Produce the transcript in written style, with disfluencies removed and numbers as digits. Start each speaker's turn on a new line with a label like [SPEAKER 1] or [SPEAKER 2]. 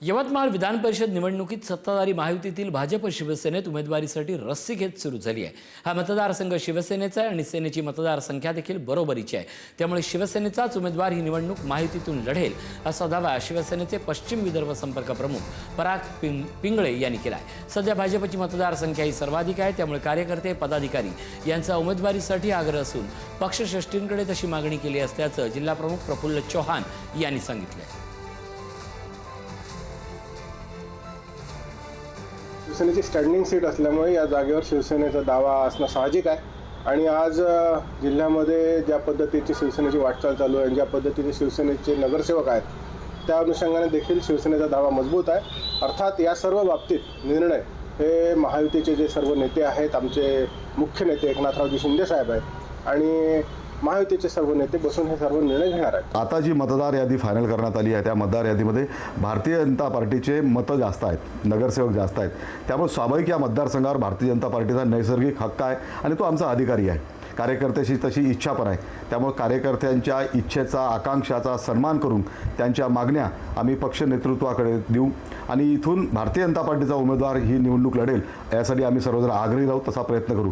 [SPEAKER 1] यवतमाळ विधान परिषद निवडणुकीत सत्ताधारी महायुतीतील भाजप शिवसेनेत उमेदवारीसाठी रस्सीखेच सुरू झाली आहे। हा मतदारसंघ शिवसेनेचा आहे आणि सेनेची मतदार संख्या देखील बरोबरीची आहे। त्यामुळे शिवसेनेचाच उमेदवार ही निवडणूक महायुतीतून लढेल असा दावा शिवसेनेचे पश्चिम विदर्भ संपर्क प्रमुख पराग पिंगळे यांनी केला आहे। सध्या भाजपची मतदार संख्या ही सर्वाधिक आहे, त्यामुळे कार्यकर्ते पदाधिकारी यांचा उमेदवारीसाठी आग्रह असून पक्षश्रेष्ठींकडे तशी मागणी केली असल्याचं जिल्हा प्रमुख प्रफुल्ल चौहान यांनी सांगितलं।
[SPEAKER 2] शिवसेनेची स्टँडिंग सीट असल्यामुळे या जागेवर शिवसेनेचा दावा असणं साहजिक आहे आणि आज जिल्ह्यामध्ये ज्या पद्धतीची शिवसेनेची वाटचाल चालू आहे, ज्या पद्धतीचे शिवसेनेचे नगरसेवक आहेत, त्या अनुषंगाने देखील शिवसेनेचा दावा मजबूत आहे। अर्थात या सर्व बाबतीत निर्णय हे महायुतीचे जे सर्व नेते आहेत, आमचे मुख्य नेते एकनाथरावजी शिंदे साहेब आहेत आणि महायुतीचे सर्व नेते बसून हे सर्व निर्णय घेणार आहेत।
[SPEAKER 3] आता जी मतदार यादी फायनल करण्यात आली आहे त्या मतदार यादीमध्ये भारतीय जनता पार्टीचे मतं जास्त आहेत, नगरसेवक जास्त आहेत, त्यामुळे स्वाभाविक या मतदारसंघावर भारतीय जनता पार्टीचा नैसर्गिक हक्क आहे आणि तो आमचा अधिकारी आहे। कार्यकर्त्याची तशी इच्छा पण आहे, त्यामुळे कार्यकर्त्यांच्या इच्छेचा आकांक्षाचा सन्मान करून त्यांच्या मागण्या आम्ही पक्ष नेतृत्वाकडे देऊ आणि इथून भारतीय जनता पार्टीचा उमेदवार ही निवडणूक लढेल यासाठी आम्ही सर्वजण आग्रही राहू, तसा प्रयत्न करू।